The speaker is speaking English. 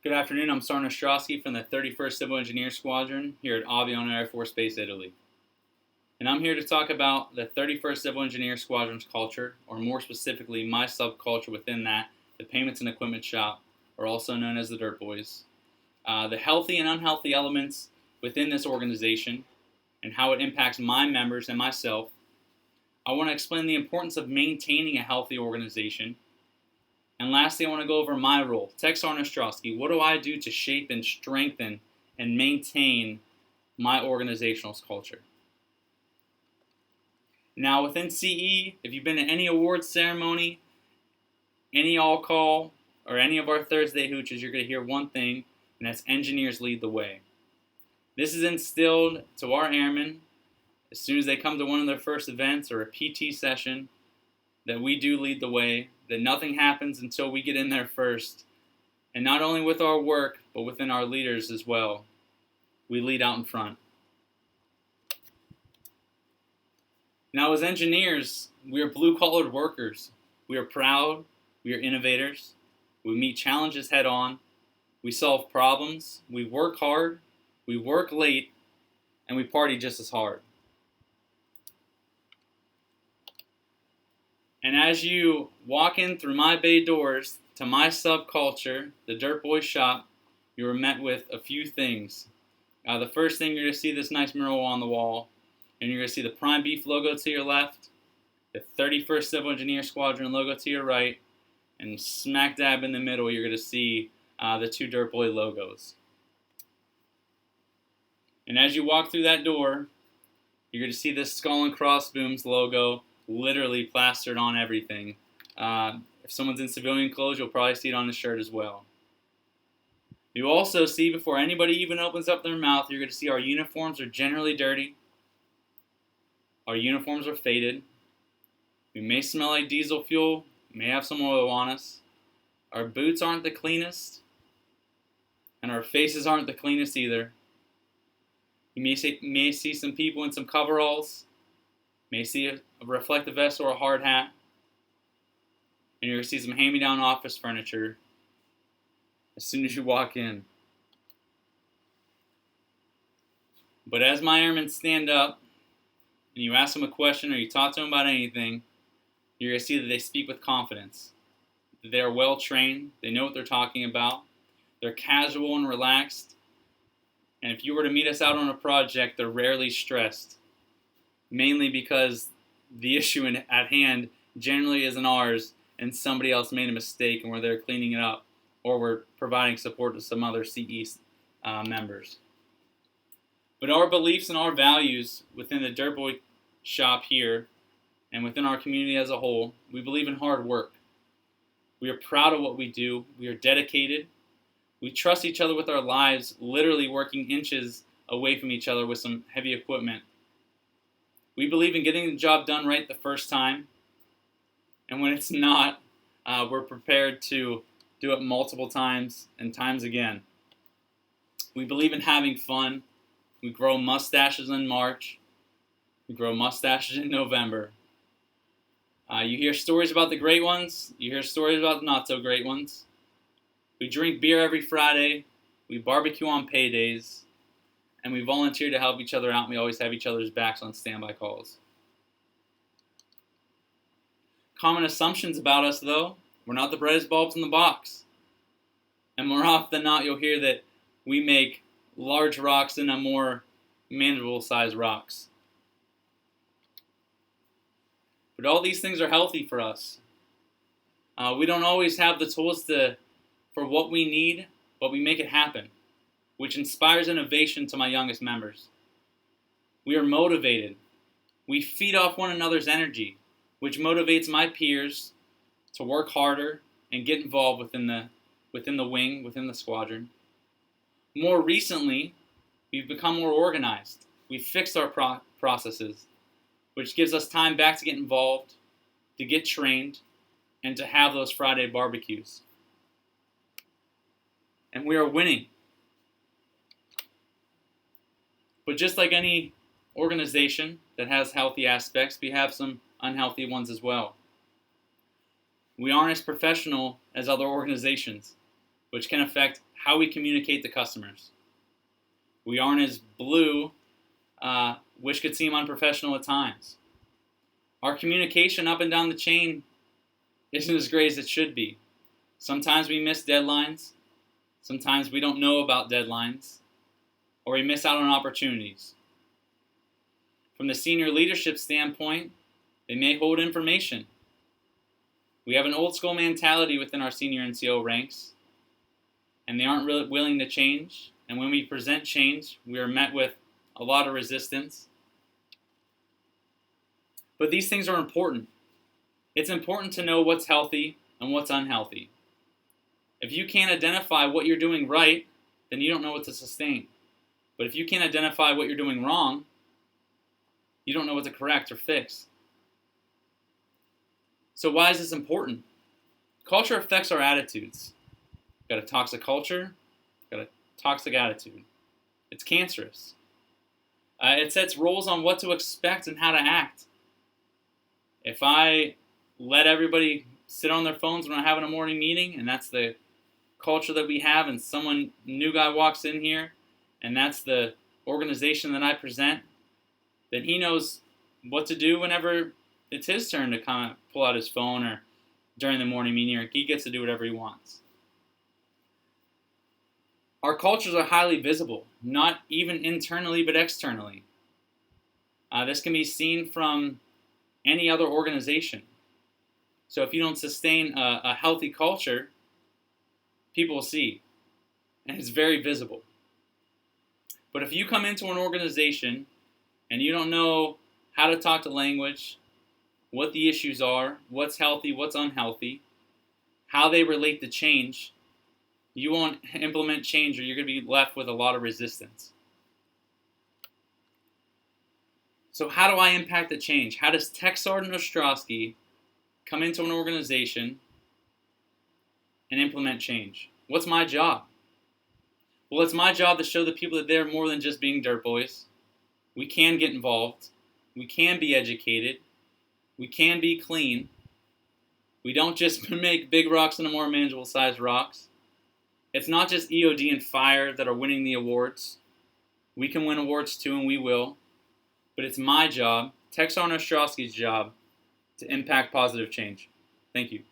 Good afternoon, I'm Sergeant Ostrowski from the 31st Civil Engineer Squadron here at Aviano Air Force Base, Italy. And I'm here to talk about the 31st Civil Engineer Squadron's culture, or more specifically, my subculture within that, the Payments and Equipment Shop, or also known as the Dirt Boys. The healthy and unhealthy elements within this organization, and how it impacts my members and myself. I want to explain the importance of maintaining a healthy organization. And lastly, I want to go over my role. Tech Sergeant Ostrowski, what do I do to shape and strengthen and maintain my organizational culture? Now, within CE, if you've been to any awards ceremony, any all-call, or any of our Thursday hooches, you're going to hear one thing, and that's engineers lead the way. This is instilled to our airmen as soon as they come to one of their first events or a PT session, that we do lead the way, that nothing happens until we get in there first. And not only with our work, but within our leaders as well. We lead out in front. Now, as engineers, we are blue-collared workers. We are proud. We are innovators. We meet challenges head-on. We solve problems. We work hard. We work late. And we party just as hard. And as you walk in through my bay doors to my subculture, the Dirt Boy Shop, you are met with a few things. The first thing, you're going to see this nice mural on the wall, and you're going to see the Prime Beef logo to your left, the 31st Civil Engineer Squadron logo to your right, and smack dab in the middle, you're going to see the two Dirt Boy logos. And as you walk through that door, you're going to see this Skull and Crossbones logo literally plastered on everything. If someone's in civilian clothes, you'll probably see it on the shirt as well. You also see, before anybody even opens up their mouth, you're going to see our uniforms are generally dirty. Our uniforms are faded. We may smell like diesel fuel, may have some oil on us. Our boots aren't the cleanest, and our faces aren't the cleanest either. You may see some people in some coveralls, may see a reflective vest or a hard hat, and you're going to see some hand-me-down office furniture as soon as you walk in. But as my airmen stand up, and you ask them a question or you talk to them about anything, you're going to see that they speak with confidence. They are well trained, they know what they're talking about, they're casual and relaxed, and if you were to meet us out on a project, they're rarely stressed. Mainly because the issue at hand generally isn't ours, and somebody else made a mistake and we're there cleaning it up, or we're providing support to some other CE members. But our beliefs and our values within the Dirt Boy Shop here, and within our community as a whole, we believe in hard work. We are proud of what we do. We are dedicated. We trust each other with our lives, literally working inches away from each other with some heavy equipment. We believe in getting the job done right the first time, and when it's not, we're prepared to do it multiple times and times again. We believe in having fun. We grow mustaches in March. We grow mustaches in November. You hear stories about the great ones. You hear stories about the not so great ones. We drink beer every Friday. We barbecue on paydays. And we volunteer to help each other out, and we always have each other's backs on standby calls. Common assumptions about us, though: we're not the brightest bulbs in the box. And more often than not, you'll hear that we make large rocks into more manageable sized rocks. But all these things are healthy for us. We don't always have the tools for what we need, but we make it happen, which inspires innovation to my youngest members. We are motivated. We feed off one another's energy, which motivates my peers to work harder and get involved within the wing, within the squadron. More recently, we've become more organized. We've fixed our processes, which gives us time back to get involved, to get trained, and to have those Friday barbecues. And we are winning. But just like any organization that has healthy aspects, we have some unhealthy ones as well. We aren't as professional as other organizations, which can affect how we communicate to customers. We aren't as blue, which could seem unprofessional at times. Our communication up and down the chain isn't as great as it should be. Sometimes we miss deadlines. Sometimes we don't know about deadlines, or we miss out on opportunities. From the senior leadership standpoint, they may hold information. We have an old school mentality within our senior NCO ranks, and they aren't really willing to change. And when we present change, we are met with a lot of resistance. But these things are important. It's important to know what's healthy and what's unhealthy. If you can't identify what you're doing right, then you don't know what to sustain. But if you can't identify what you're doing wrong, you don't know what to correct or fix. So why is this important? Culture affects our attitudes. Got a toxic culture, got a toxic attitude. It's cancerous. It sets rules on what to expect and how to act. If I let everybody sit on their phones when I'm having a morning meeting, and that's the culture that we have, and someone new guy walks in here, and that's the organization that I present, then he knows what to do whenever it's his turn to kind of pull out his phone or during the morning meeting, or he gets to do whatever he wants. Our cultures are highly visible, not even internally but externally. This can be seen from any other organization. So if you don't sustain a healthy culture, people will see, and it's very visible. But if you come into an organization and you don't know how to talk the language, what the issues are, what's healthy, what's unhealthy, how they relate to change, you won't implement change, or you're going to be left with a lot of resistance. So how do I impact the change? How does Tech Sergeant Ostrowski come into an organization and implement change? What's my job? Well, it's my job to show the people that they're more than just being dirt boys. We can get involved. We can be educated. We can be clean. We don't just make big rocks into more manageable sized rocks. It's not just EOD and fire that are winning the awards. We can win awards too, and we will. But it's my job, Tech Sergeant Ostrowski's job, to impact positive change. Thank you.